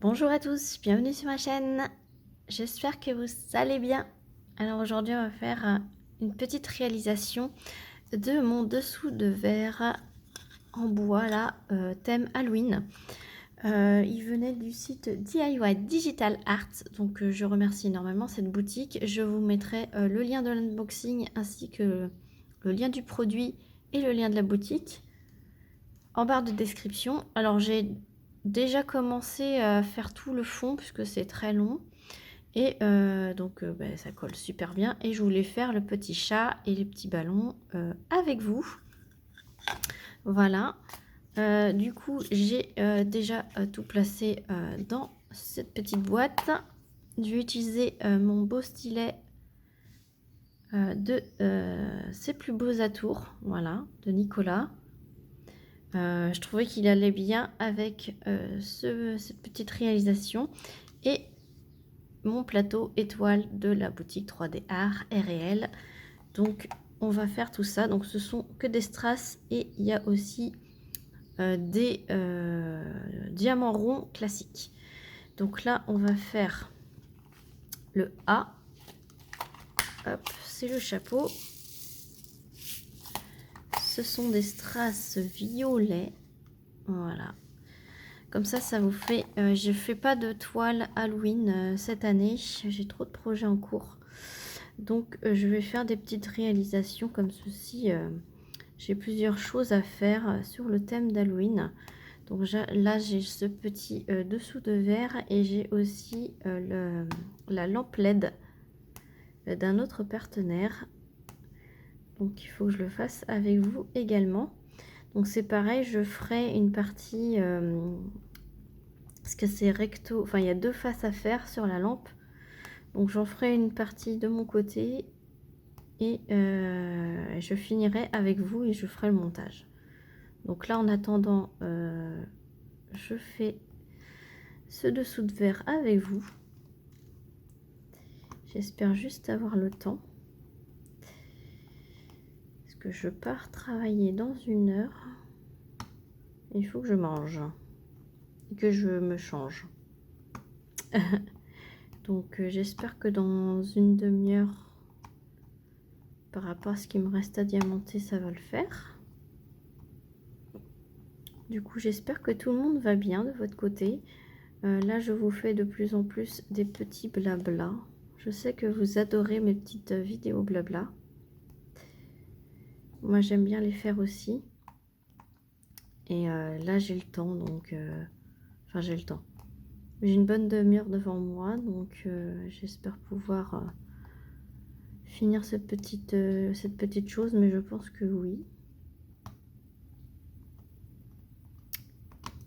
Bonjour à tous, bienvenue sur ma chaîne. J'espère que vous allez bien. Alors aujourd'hui, on va faire une petite réalisation de mon dessous de verre en bois, là, thème Halloween. Il venait du site DIY Digital Art, donc je remercie énormément cette boutique. Je vous mettrai le lien de l'unboxing ainsi que le lien du produit et le lien de la boutique en barre de description. Alors j'ai déjà commencé à faire tout le fond puisque c'est très long et donc ça colle super bien, et je voulais faire le petit chat et les petits ballons avec vous. Voilà, du coup j'ai déjà tout placé dans cette petite boîte. Je vais utiliser mon beau stylet de C'est plus beaux atours, voilà, de Nicolas. Je trouvais qu'il allait bien avec cette petite réalisation, et mon plateau étoile de la boutique 3D Art est réel. Donc on va faire tout ça. Donc ce sont que des strass, et il y a aussi des diamants ronds classiques. Donc là on va faire le A. Hop, c'est le chapeau. Ce sont des strass violets. Voilà. Comme ça vous fait... je fais pas de toile Halloween cette année. J'ai trop de projets en cours. Donc je vais faire des petites réalisations comme ceci. J'ai plusieurs choses à faire sur le thème d'Halloween. Donc là j'ai ce petit dessous de verre, et j'ai aussi la lampe LED d'un autre partenaire. Donc il faut que je le fasse avec vous également. Donc c'est pareil, je ferai une partie... parce que c'est recto, enfin il y a deux faces à faire sur la lampe, donc j'en ferai une partie de mon côté, et je finirai avec vous et je ferai le montage. Donc là en attendant, je fais ce dessous de verre avec vous. J'espère juste avoir le temps, parce que je pars travailler dans 1 heure. Il faut que je mange et que je me change. Donc j'espère que dans une demi-heure, par rapport à ce qui me reste à diamanter, ça va le faire. Du coup, j'espère que tout le monde va bien de votre côté. Là, je vous fais de plus en plus des petits blabla. Je sais que vous adorez mes petites vidéos blabla. Moi, j'aime bien les faire aussi. Et là, j'ai le temps, donc... enfin, j'ai le temps. J'ai une bonne demi-heure devant moi, donc j'espère pouvoir finir cette petite chose, mais je pense que oui.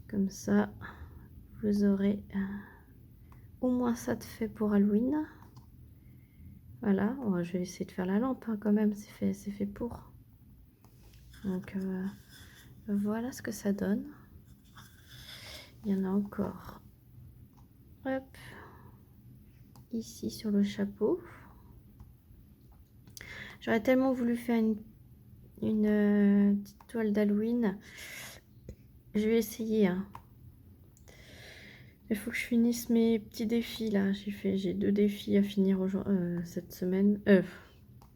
Comme ça, vous aurez au moins ça de fait pour Halloween. Voilà, je vais essayer de faire la lampe hein, quand même, c'est fait pour. Donc voilà ce que ça donne. Il y en a encore. Hop, ici sur le chapeau. J'aurais tellement voulu faire une petite toile d'Halloween. Je vais essayer. Hein. Il faut que je finisse mes petits défis là. J'ai 2 défis à finir cette semaine.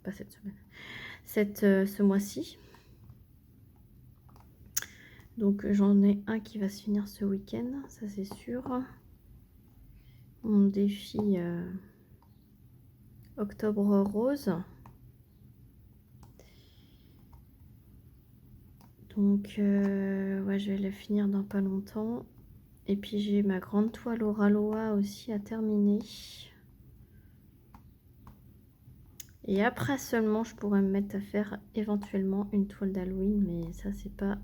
Pas cette semaine. Ce mois-ci. Donc j'en ai un qui va se finir ce week-end, ça c'est sûr. Mon défi octobre rose. Donc ouais, je vais le finir dans pas longtemps. Et puis j'ai ma grande toile au Raloa aussi à terminer. Et après seulement je pourrais me mettre à faire éventuellement une toile d'Halloween, mais ça c'est pas...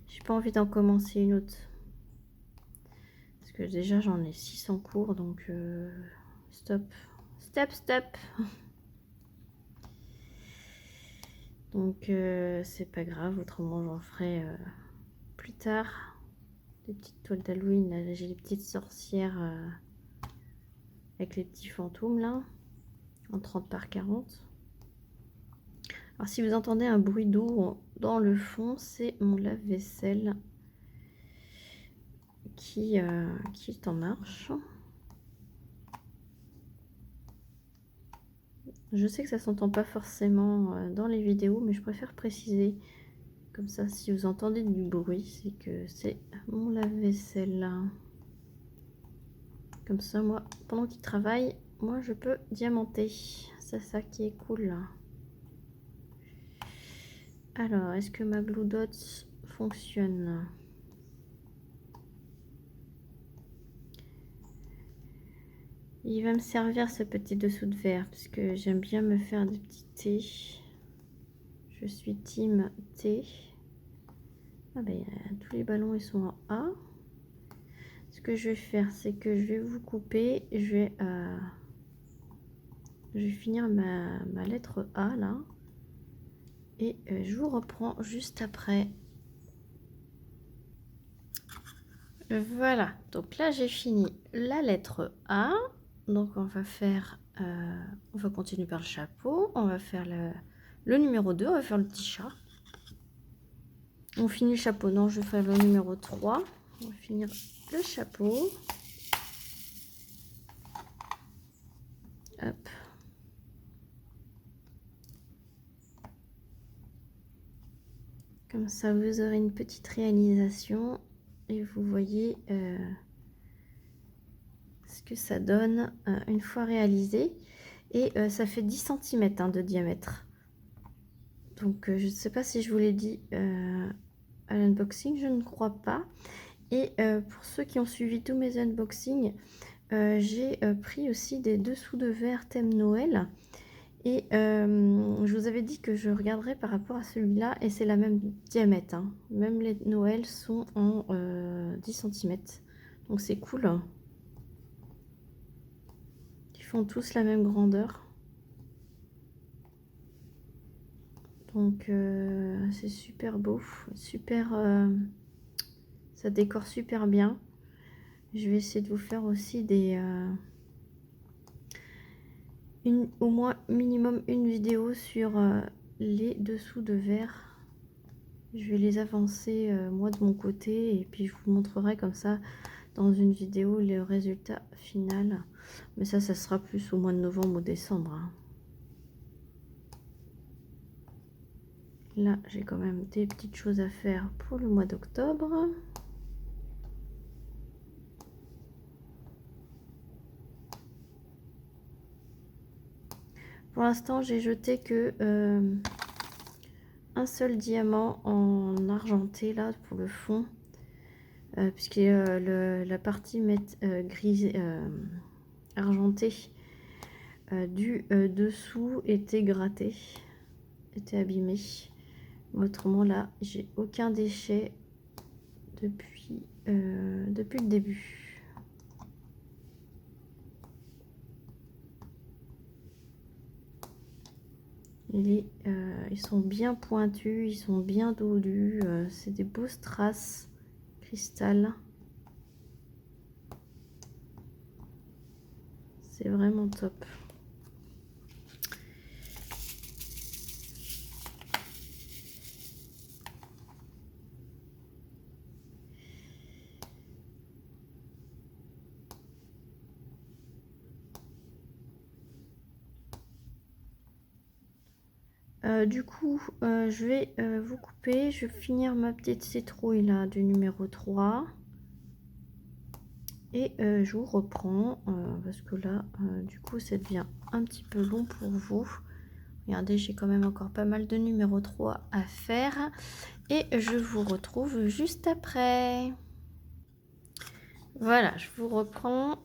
J'ai pas envie d'en commencer une autre. Parce que déjà j'en ai 6 en cours, donc stop. Stop, stop. Donc c'est pas grave, autrement j'en ferai plus tard. Des petites toiles d'Halloween, là j'ai les petites sorcières avec les petits fantômes là, en 30 par 40. Alors si vous entendez un bruit d'eau dans le fond, c'est mon lave-vaisselle qui est en marche. Je sais que ça s'entend pas forcément dans les vidéos, mais je préfère préciser. Comme ça, si vous entendez du bruit, c'est que c'est mon lave-vaisselle. Comme ça, moi, pendant qu'il travaille, moi, je peux diamanter. C'est ça qui est cool. Alors, est-ce que ma Glue Dots fonctionne? Il va me servir ce petit dessous de verre parce que j'aime bien me faire des petits thés. Je suis team thé. Ah ben, tous les ballons ils sont en A. Ce que je vais faire, c'est que je vais vous couper. Je vais finir ma lettre A là. Et je vous reprends juste après. Voilà, donc là j'ai fini la lettre A. Donc on va faire, on va continuer par le chapeau. On va faire le numéro 2, on va faire le petit chat. On finit le chapeau, non, je vais faire le numéro 3. On va finir le chapeau. Hop. Comme ça, vous aurez une petite réalisation et vous voyez ce que ça donne une fois réalisé. Et ça fait 10 cm de diamètre. Donc, je ne sais pas si je vous l'ai dit à l'unboxing, je ne crois pas. Et pour ceux qui ont suivi tous mes unboxings, j'ai pris aussi des dessous de verre thème Noël. Et je vous avais dit que je regarderais par rapport à celui-là. Et c'est la même diamètre. Hein. Même les Noël sont en 10 cm. Donc c'est cool. Ils font tous la même grandeur. Donc c'est super beau. Super, ça décore super bien. Je vais essayer de vous faire aussi des... au moins minimum une vidéo sur les dessous de verre. Je vais les avancer moi de mon côté et puis je vous montrerai comme ça dans une vidéo le résultat final. Mais ça sera plus au mois de novembre ou décembre. Hein. Là, j'ai quand même des petites choses à faire pour le mois d'octobre. Pour l'instant, j'ai jeté que un seul diamant en argenté là pour le fond, puisque la partie grise argentée du dessous était grattée, était abîmée. Autrement là, j'ai aucun déchet depuis le début. Ils sont bien pointus, ils sont bien dolus, c'est des beaux strass cristal. C'est vraiment top. Du coup, je vais vous couper. Je vais finir ma petite citrouille là du numéro 3. Et je vous reprends parce que là, du coup, ça devient un petit peu long pour vous. Regardez, j'ai quand même encore pas mal de numéro 3 à faire. Et je vous retrouve juste après. Voilà, je vous reprends.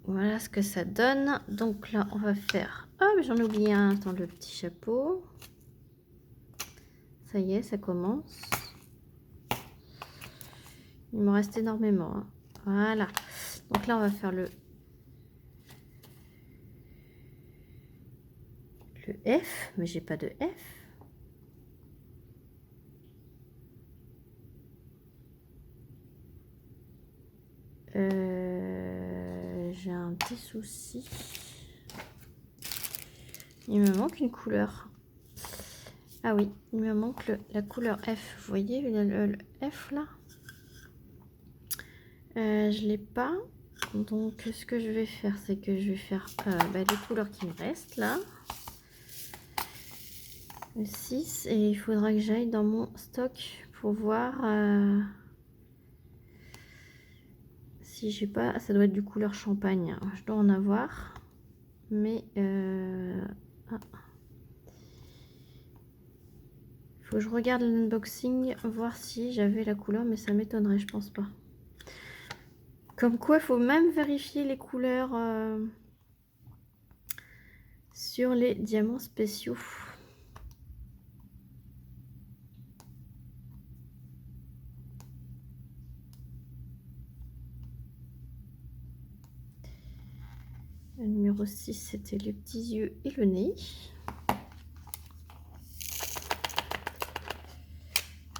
Voilà ce que ça donne. Donc là, on va faire... Ah, mais j'en ai oublié un. Attends, le petit chapeau. Ça y est, ça commence. Il me reste énormément. Hein. Voilà. Donc là, on va faire le F. Mais j'ai pas de F. J'ai un petit souci. Il me manque une couleur. Ah oui, il me manque la couleur F. Vous voyez le F là? Je l'ai pas. Donc ce que je vais faire, c'est que je vais faire les couleurs qui me restent là. Le 6. Et il faudra que j'aille dans mon stock pour voir si j'ai pas. Ça doit être du couleur champagne. Je dois en avoir. Mais faut que je regarde l'unboxing, voir si j'avais la couleur, mais ça m'étonnerait, je pense pas. Comme quoi, il faut même vérifier les couleurs sur les diamants spéciaux. Le numéro 6, c'était les petits yeux et le nez.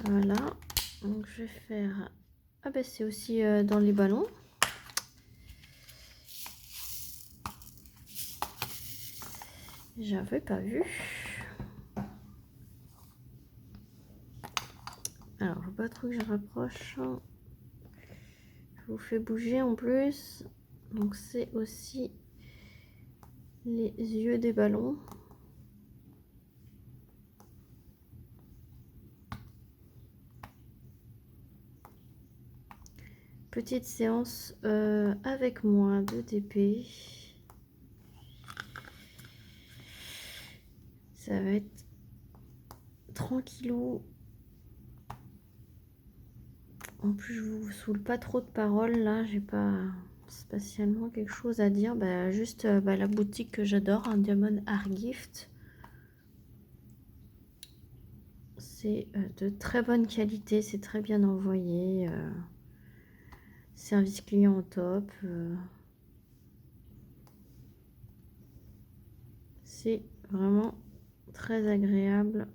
Voilà. Donc, je vais faire... Ah ben, c'est aussi dans les ballons. J'avais pas vu. Alors, faut pas trop que je rapproche. Je vous fais bouger en plus. Donc, c'est aussi les yeux des ballons. Petite séance avec moi de TP. Ça va être tranquillou. En plus, je vous saoule pas trop de paroles là. J'ai pas spécialement quelque chose à dire. Juste la boutique que j'adore, un Diamond Art Gift. C'est de très bonne qualité. C'est très bien envoyé. Service client au top. C'est vraiment très agréable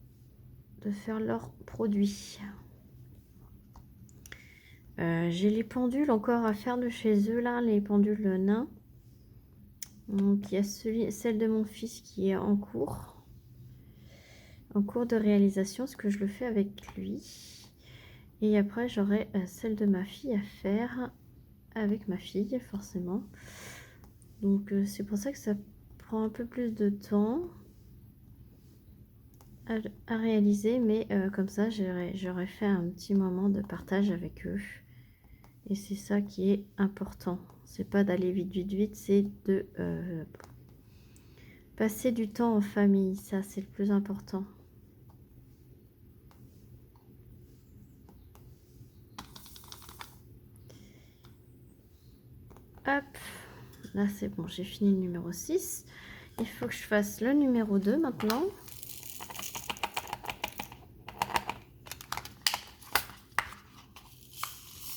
de faire leurs produits. J'ai les pendules encore à faire de chez eux là, les pendules nains. Donc il y a celle de mon fils qui est en cours de réalisation, parce que je le fais avec lui. Et après j'aurai celle de ma fille à faire avec ma fille forcément. Donc c'est pour ça que ça prend un peu plus de temps à réaliser, mais comme ça j'aurais fait un petit moment de partage avec eux. Et c'est ça qui est important. C'est pas d'aller vite, c'est de passer du temps en famille. Ça, c'est le plus important. Hop. Là, c'est bon. J'ai fini le numéro 6. Il faut que je fasse le numéro 2 maintenant.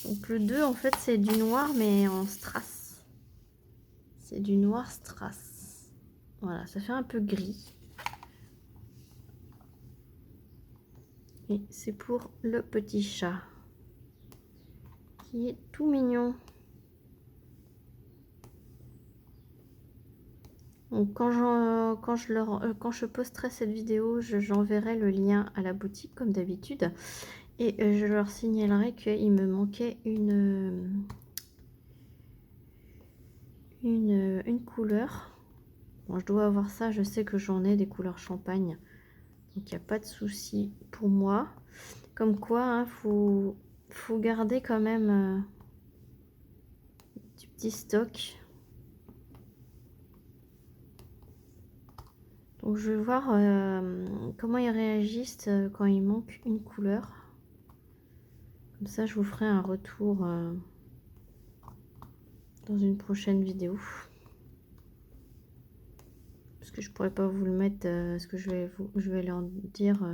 Donc le 2, en fait, c'est du noir, mais en strass. C'est du noir strass. Voilà, ça fait un peu gris. Et c'est pour le petit chat, qui est tout mignon. Donc quand je posterai cette vidéo, j'enverrai le lien à la boutique comme d'habitude. Et je leur signalerai qu'il me manquait une couleur. Bon, je dois avoir ça, je sais que j'en ai des couleurs champagne. Donc il n'y a pas de souci pour moi. Comme quoi, hein, faut garder quand même du petit stock. Donc je vais voir comment ils réagissent quand il manque une couleur. Comme ça, je vous ferai un retour dans une prochaine vidéo. Parce que je pourrais pas vous le mettre, parce que je vais leur dire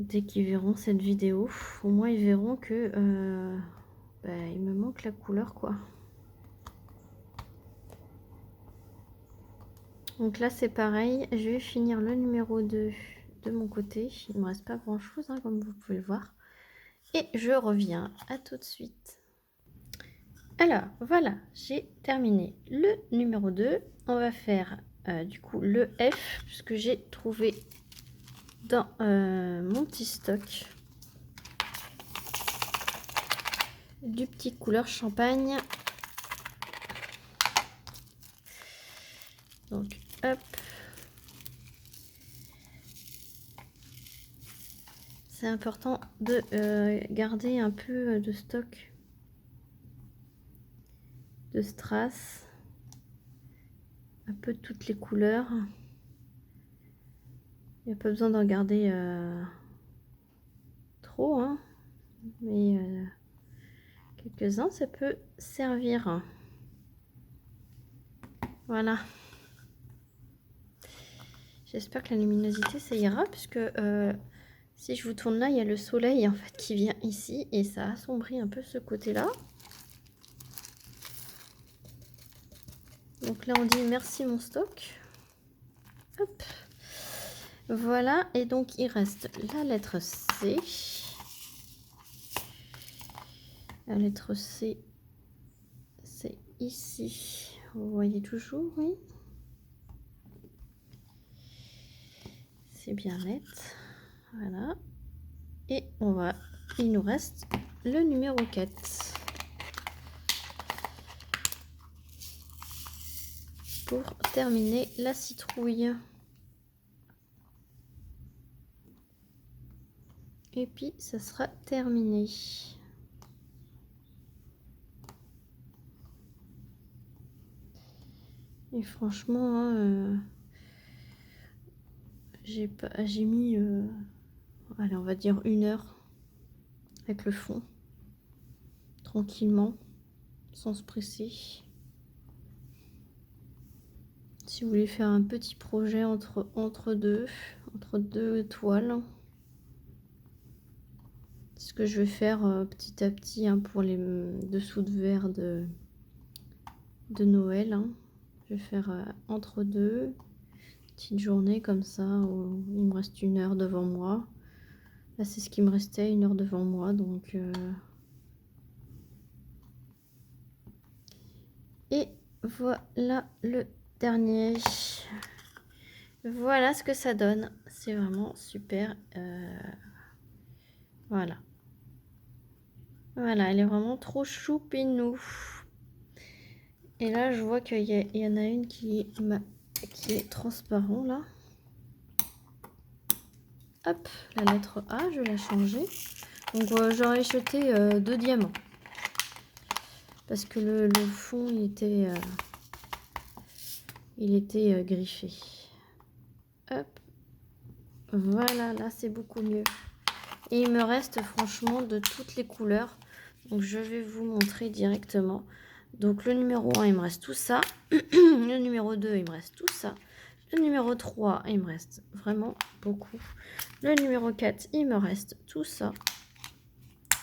dès qu'ils verront cette vidéo. Au moins, ils verront que il me manque la couleur, quoi. Donc là, c'est pareil. Je vais finir le numéro 2 de mon côté. Il ne me reste pas grand-chose, hein, comme vous pouvez le voir. Et je reviens. À tout de suite. Alors, voilà, j'ai terminé le numéro 2. On va faire du coup le F, puisque j'ai trouvé dans mon petit stock. du petit couleur champagne. Donc, hop. C'est important de garder un peu de stock de strass. Un peu de toutes les couleurs. Il n'y a pas besoin d'en garder trop, hein. Mais quelques-uns, ça peut servir. Voilà. J'espère que la luminosité, ça ira, puisque si je vous tourne là, il y a le soleil en fait qui vient ici et ça assombrit un peu ce côté-là. Donc là, on dit merci mon stock. Hop. Voilà, et donc il reste la lettre C. La lettre C, c'est ici. Vous voyez toujours, oui. C'est bien net. Voilà. Et il nous reste le numéro 4. Pour terminer la citrouille. Et puis, ça sera terminé. Et franchement, hein, j'ai mis, allez, on va dire 1 heure avec le fond. Tranquillement, sans se presser. Si vous voulez faire un petit projet entre deux toiles. C'est ce que je vais faire petit à petit hein, pour les dessous de verre de Noël. Hein. Je vais faire entre deux petites journées comme ça où il me reste 1 heure devant moi. Là, c'est ce qui me restait, 1 heure devant moi. Donc, et voilà le dernier. Voilà ce que ça donne. C'est vraiment super. Voilà. Voilà, elle est vraiment trop choupinou. Et là, je vois qu'il y en a une qui est transparent là. Hop, la lettre A, je vais la changer. Donc j'aurais jeté 2 diamants. Parce que le fond, il était griffé. Hop. Voilà, là c'est beaucoup mieux. Et il me reste franchement de toutes les couleurs. Donc je vais vous montrer directement. Donc le numéro 1, il me reste tout ça. Le numéro 2, il me reste tout ça. Le numéro 3, il me reste vraiment beaucoup. Le numéro 4, il me reste tout ça.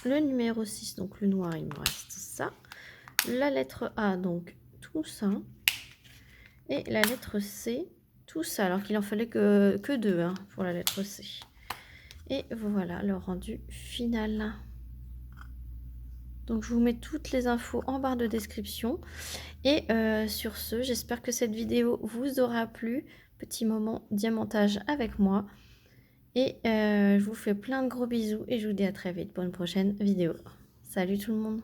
Le numéro 6, donc le noir, il me reste ça. La lettre A, donc tout ça. Et la lettre C, tout ça. Alors qu'il en fallait que 2 hein, pour la lettre C. Et voilà le rendu final. Donc je vous mets toutes les infos en barre de description. Et sur ce, j'espère que cette vidéo vous aura plu. Petit moment diamantage avec moi. Et je vous fais plein de gros bisous et je vous dis à très vite pour une prochaine vidéo. Salut tout le monde!